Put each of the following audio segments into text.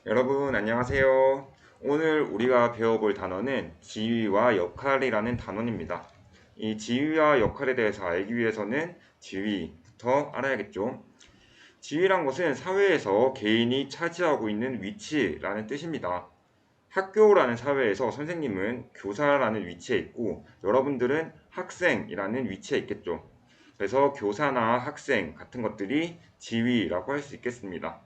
여러분 안녕하세요. 오늘 우리가 배워볼 단어는 지위와 역할이라는 단어입니다. 이 지위와 역할에 대해서 알기 위해서는 지위부터 알아야겠죠. 지위란 것은 사회에서 개인이 차지하고 있는 위치라는 뜻입니다. 학교라는 사회에서 선생님은 교사라는 위치에 있고 여러분들은 학생이라는 위치에 있겠죠. 그래서 교사나 학생 같은 것들이 지위라고 할 수 있겠습니다.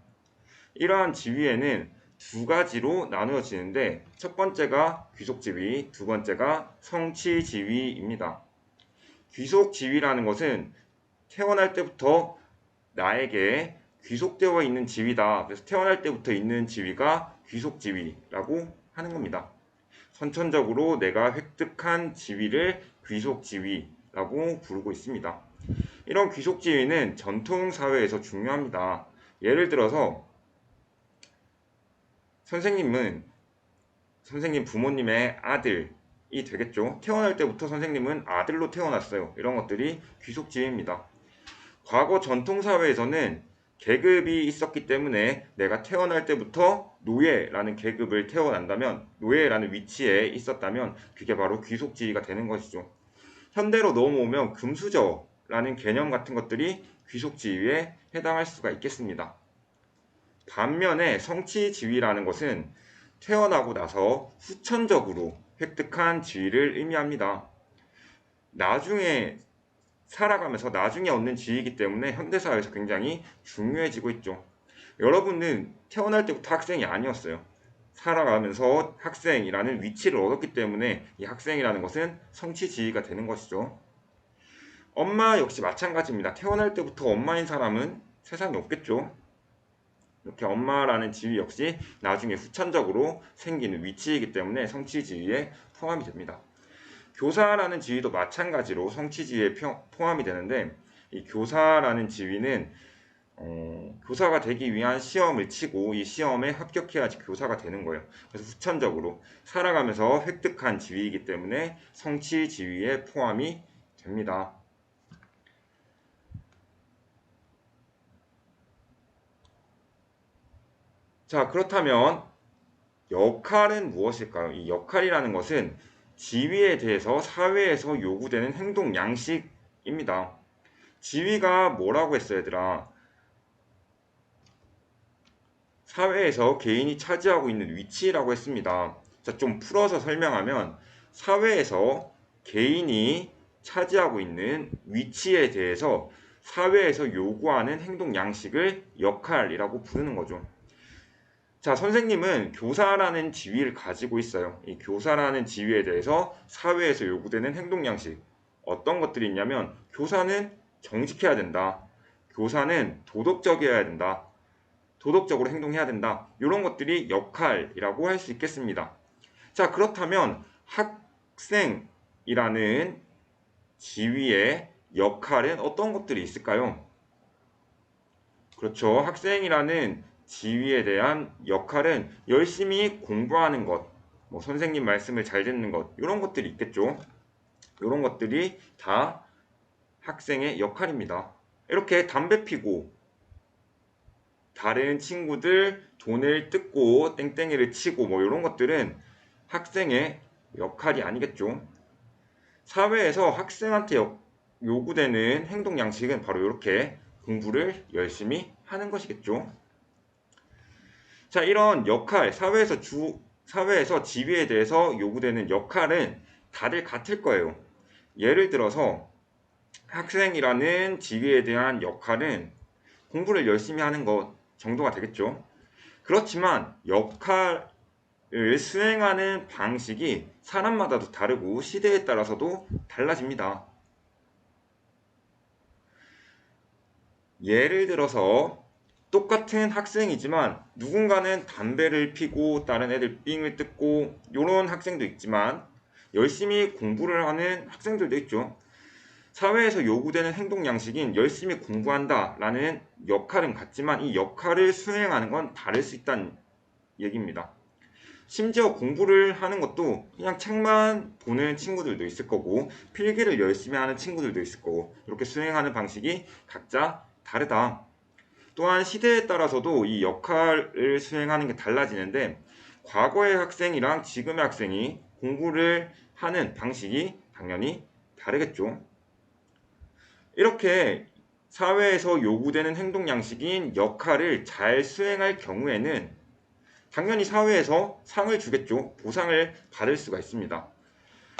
이러한 지위에는 두 가지로 나누어지는데 첫 번째가 귀속지위, 두 번째가 성취지위입니다. 귀속지위라는 것은 태어날 때부터 나에게 귀속되어 있는 지위다. 그래서 태어날 때부터 있는 지위가 귀속지위라고 하는 겁니다. 선천적으로 내가 획득한 지위를 귀속지위라고 부르고 있습니다. 이런 귀속지위는 전통사회에서 중요합니다. 예를 들어서 선생님 부모님의 아들이 되겠죠. 태어날 때부터 선생님은 아들로 태어났어요. 이런 것들이 귀속지위입니다. 과거 전통사회에서는 계급이 있었기 때문에 내가 태어날 때부터 노예라는 계급을 태어난다면, 노예라는 위치에 있었다면 그게 바로 귀속지위가 되는 것이죠. 현대로 넘어오면 금수저라는 개념 같은 것들이 귀속지위에 해당할 수가 있겠습니다. 반면에 성취지위라는 것은 태어나고 나서 후천적으로 획득한 지위를 의미합니다. 나중에 살아가면서 나중에 얻는 지위이기 때문에 현대사회에서 굉장히 중요해지고 있죠. 여러분은 태어날 때부터 학생이 아니었어요. 살아가면서 학생이라는 위치를 얻었기 때문에 이 학생이라는 것은 성취지위가 되는 것이죠. 엄마 역시 마찬가지입니다. 태어날 때부터 엄마인 사람은 세상에 없겠죠. 이렇게 엄마라는 지위 역시 나중에 후천적으로 생기는 위치이기 때문에 성취지위에 포함이 됩니다. 교사라는 지위도 마찬가지로 성취지위에 포함이 되는데 이 교사라는 지위는 교사가 되기 위한 시험을 치고 이 시험에 합격해야지 교사가 되는 거예요. 그래서 후천적으로 살아가면서 획득한 지위이기 때문에 성취지위에 포함이 됩니다. 자, 그렇다면 역할은 무엇일까요? 이 역할이라는 것은 지위에 대해서 사회에서 요구되는 행동 양식입니다. 지위가 뭐라고 했어요, 얘들아? 사회에서 개인이 차지하고 있는 위치라고 했습니다. 자, 좀 풀어서 설명하면 사회에서 개인이 차지하고 있는 위치에 대해서 사회에서 요구하는 행동 양식을 역할이라고 부르는 거죠. 자, 선생님은 교사라는 지위를 가지고 있어요. 이 교사라는 지위에 대해서 사회에서 요구되는 행동 양식. 어떤 것들이 있냐면, 교사는 정직해야 된다. 교사는 도덕적이어야 된다. 도덕적으로 행동해야 된다. 이런 것들이 역할이라고 할 수 있겠습니다. 자, 그렇다면 학생이라는 지위의 역할은 어떤 것들이 있을까요? 그렇죠. 학생이라는 지위에 대한 역할은 열심히 공부하는 것, 뭐 선생님 말씀을 잘 듣는 것, 이런 것들이 있겠죠. 이런 것들이 다 학생의 역할입니다. 이렇게 담배 피고 다른 친구들 돈을 뜯고 땡땡이를 치고 뭐 이런 것들은 학생의 역할이 아니겠죠. 사회에서 학생한테 요구되는 행동 양식은 바로 이렇게 공부를 열심히 하는 것이겠죠. 자, 이런 역할, 사회에서 지위에 대해서 요구되는 역할은 다들 같을 거예요. 예를 들어서 학생이라는 지위에 대한 역할은 공부를 열심히 하는 것 정도가 되겠죠. 그렇지만 역할을 수행하는 방식이 사람마다도 다르고 시대에 따라서도 달라집니다. 예를 들어서 똑같은 학생이지만 누군가는 담배를 피고 다른 애들 삥을 뜯고 이런 학생도 있지만 열심히 공부를 하는 학생들도 있죠. 사회에서 요구되는 행동 양식인 열심히 공부한다 라는 역할은 같지만 이 역할을 수행하는 건 다를 수 있다는 얘기입니다. 심지어 공부를 하는 것도 그냥 책만 보는 친구들도 있을 거고 필기를 열심히 하는 친구들도 있을 거고 이렇게 수행하는 방식이 각자 다르다. 또한 시대에 따라서도 이 역할을 수행하는 게 달라지는데 과거의 학생이랑 지금의 학생이 공부를 하는 방식이 당연히 다르겠죠. 이렇게 사회에서 요구되는 행동 양식인 역할을 잘 수행할 경우에는 당연히 사회에서 상을 주겠죠. 보상을 받을 수가 있습니다.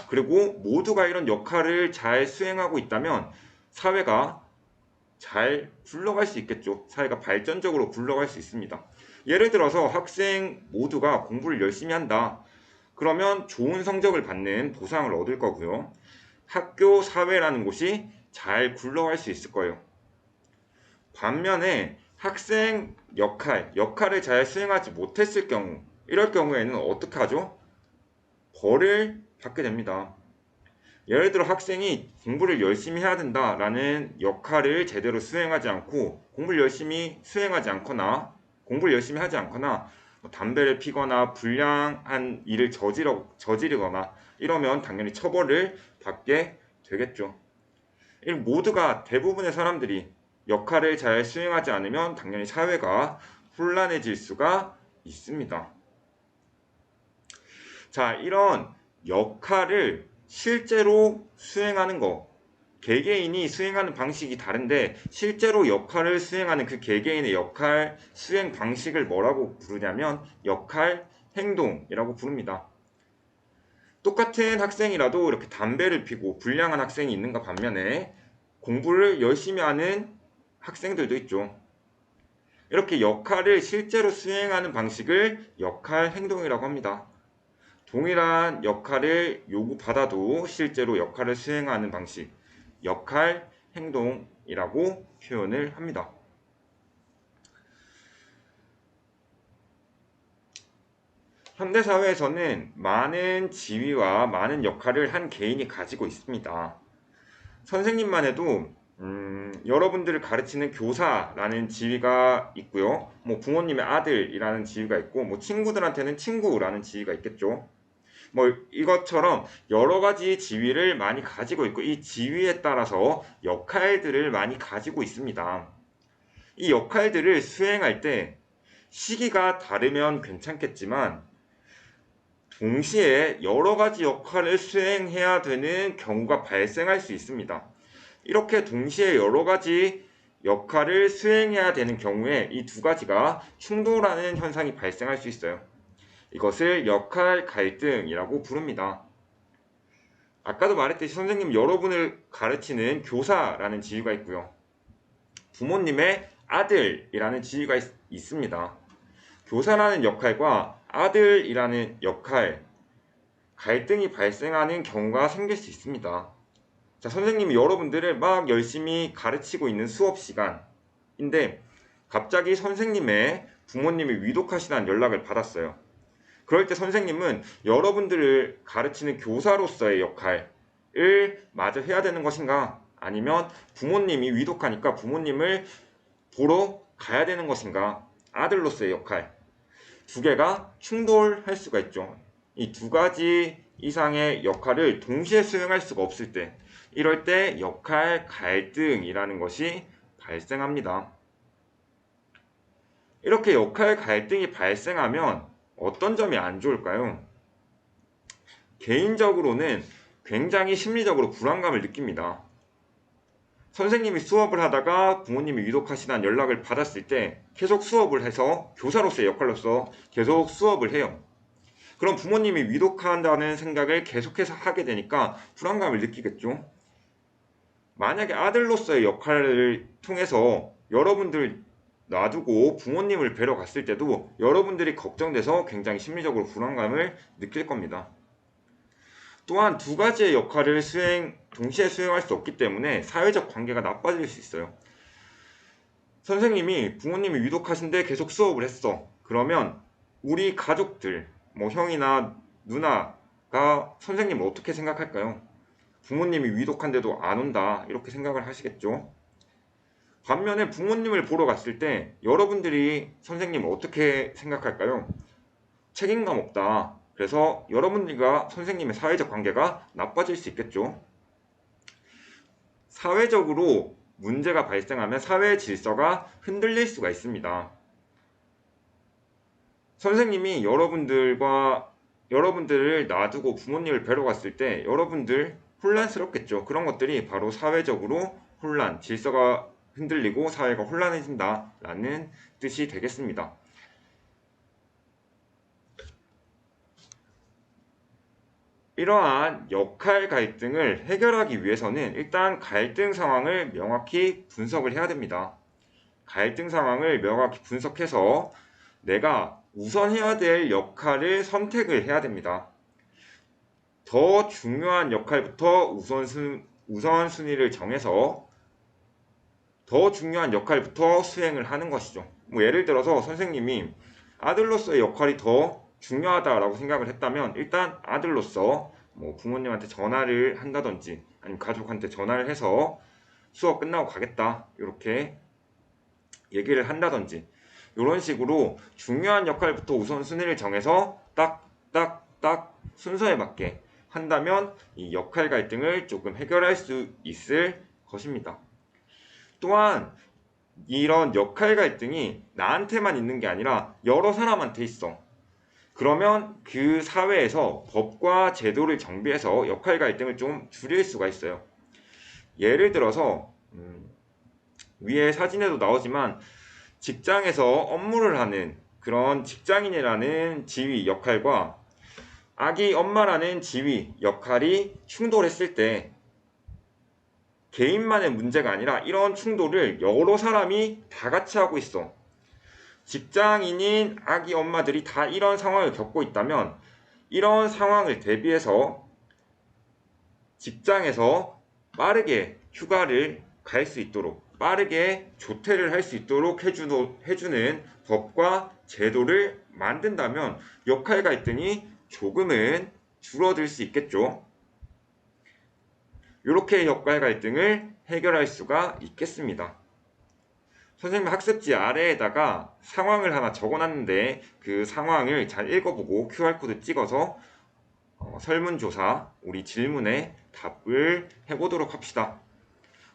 그리고 모두가 이런 역할을 잘 수행하고 있다면 사회가 잘 굴러갈 수 있겠죠. 사회가 발전적으로 굴러갈 수 있습니다. 예를 들어서 학생 모두가 공부를 열심히 한다. 그러면 좋은 성적을 받는 보상을 얻을 거고요. 학교, 사회라는 곳이 잘 굴러갈 수 있을 거예요. 반면에 학생 역할을 잘 수행하지 못했을 경우, 이럴 경우에는 어떻게 하죠? 벌을 받게 됩니다. 예를 들어 학생이 공부를 열심히 해야 된다라는 역할을 제대로 수행하지 않고 공부를 열심히 수행하지 않거나 공부를 열심히 하지 않거나 담배를 피거나 불량한 일을 저지르거나 이러면 당연히 처벌을 받게 되겠죠. 모두가 대부분의 사람들이 역할을 잘 수행하지 않으면 당연히 사회가 혼란해질 수가 있습니다. 자, 이런 역할을 실제로 수행하는 거, 개개인이 수행하는 방식이 다른데 실제로 역할을 수행하는 그 개개인의 역할 수행 방식을 뭐라고 부르냐면 역할 행동이라고 부릅니다. 똑같은 학생이라도 이렇게 담배를 피고 불량한 학생이 있는가 반면에 공부를 열심히 하는 학생들도 있죠. 이렇게 역할을 실제로 수행하는 방식을 역할 행동이라고 합니다. 동일한 역할을 요구받아도 실제로 역할을 수행하는 방식, 역할 행동이라고 표현을 합니다. 현대사회에서는 많은 지위와 많은 역할을 한 개인이 가지고 있습니다. 선생님만 해도 여러분들을 가르치는 교사라는 지위가 있고요. 뭐 부모님의 아들이라는 지위가 있고 뭐 친구들한테는 친구라는 지위가 있겠죠. 뭐 이것처럼 여러 가지 지위를 많이 가지고 있고 이 지위에 따라서 역할들을 많이 가지고 있습니다. 이 역할들을 수행할 때 시기가 다르면 괜찮겠지만 동시에 여러 가지 역할을 수행해야 되는 경우가 발생할 수 있습니다. 이렇게 동시에 여러 가지 역할을 수행해야 되는 경우에 이 두 가지가 충돌하는 현상이 발생할 수 있어요. 이것을 역할 갈등이라고 부릅니다. 아까도 말했듯이 선생님 여러분을 가르치는 교사라는 지위가 있고요. 부모님의 아들이라는 지위가 있습니다. 교사라는 역할과 아들이라는 역할, 갈등이 발생하는 경우가 생길 수 있습니다. 자, 선생님이 여러분들을 막 열심히 가르치고 있는 수업 시간인데 갑자기 선생님의 부모님이 위독하시다는 연락을 받았어요. 그럴 때 선생님은 여러분들을 가르치는 교사로서의 역할을 마저 해야 되는 것인가? 아니면 부모님이 위독하니까 부모님을 보러 가야 되는 것인가? 아들로서의 역할. 두 개가 충돌할 수가 있죠. 이 두 가지 이상의 역할을 동시에 수행할 수가 없을 때, 이럴 때 역할 갈등이라는 것이 발생합니다. 이렇게 역할 갈등이 발생하면 어떤 점이 안 좋을까요? 개인적으로는 굉장히 심리적으로 불안감을 느낍니다. 선생님이 수업을 하다가 부모님이 위독하시다는 연락을 받았을 때 계속 수업을 해서 교사로서의 역할로서 계속 수업을 해요. 그럼 부모님이 위독한다는 생각을 계속해서 하게 되니까 불안감을 느끼겠죠. 만약에 아들로서의 역할을 통해서 여러분들 놔두고 부모님을 뵈러 갔을 때도 여러분들이 걱정돼서 굉장히 심리적으로 불안감을 느낄 겁니다. 또한 두 가지의 역할을 동시에 수행할 수 없기 때문에 사회적 관계가 나빠질 수 있어요. 선생님이 부모님이 위독하신데 계속 수업을 했어. 그러면 우리 가족들, 뭐 형이나 누나가 선생님을 어떻게 생각할까요? 부모님이 위독한데도 안 온다 이렇게 생각을 하시겠죠. 반면에 부모님을 보러 갔을 때 여러분들이 선생님을 어떻게 생각할까요? 책임감 없다. 그래서 여러분들과 선생님의 사회적 관계가 나빠질 수 있겠죠. 사회적으로 문제가 발생하면 사회 질서가 흔들릴 수가 있습니다. 선생님이 여러분들을 놔두고 부모님을 뵈러 갔을 때 여러분들 혼란스럽겠죠. 그런 것들이 바로 사회적으로 혼란, 질서가 흔들리고 사회가 혼란해진다 라는 뜻이 되겠습니다. 이러한 역할 갈등을 해결하기 위해서는 일단 갈등 상황을 명확히 분석을 해야 됩니다. 갈등 상황을 명확히 분석해서 내가 우선해야 될 역할을 선택을 해야 됩니다. 더 중요한 역할부터 우선순위를 정해서 더 중요한 역할부터 수행을 하는 것이죠. 뭐 예를 들어서 선생님이 아들로서의 역할이 더 중요하다라고 생각을 했다면 일단 아들로서 뭐 부모님한테 전화를 한다든지 아니면 가족한테 전화를 해서 수업 끝나고 가겠다 이렇게 얘기를 한다든지 이런 식으로 중요한 역할부터 우선순위를 정해서 딱 순서에 맞게 한다면 이 역할 갈등을 조금 해결할 수 있을 것입니다. 또한 이런 역할 갈등이 나한테만 있는 게 아니라 여러 사람한테 있어. 그러면 그 사회에서 법과 제도를 정비해서 역할 갈등을 좀 줄일 수가 있어요. 예를 들어서 위에 사진에도 나오지만 직장에서 업무를 하는 그런 직장인이라는 지위 역할과 아기 엄마라는 지위 역할이 충돌했을 때 개인만의 문제가 아니라 이런 충돌을 여러 사람이 다 같이 하고 있어. 직장인인 아기 엄마들이 다 이런 상황을 겪고 있다면 이런 상황을 대비해서 직장에서 빠르게 휴가를 갈 수 있도록 빠르게 조퇴를 할 수 있도록 해주는 법과 제도를 만든다면 역할 갈등이 조금은 줄어들 수 있겠죠. 이렇게 역할 갈등을 해결할 수가 있겠습니다. 선생님 학습지 아래에다가 상황을 하나 적어놨는데 그 상황을 잘 읽어보고 QR코드 찍어서 설문조사 우리 질문에 답을 해보도록 합시다.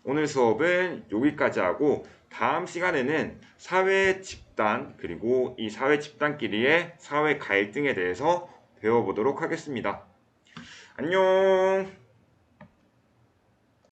오늘 수업은 여기까지 하고 다음 시간에는 사회 집단 그리고 이 사회 집단끼리의 사회 갈등에 대해서 배워보도록 하겠습니다. 안녕.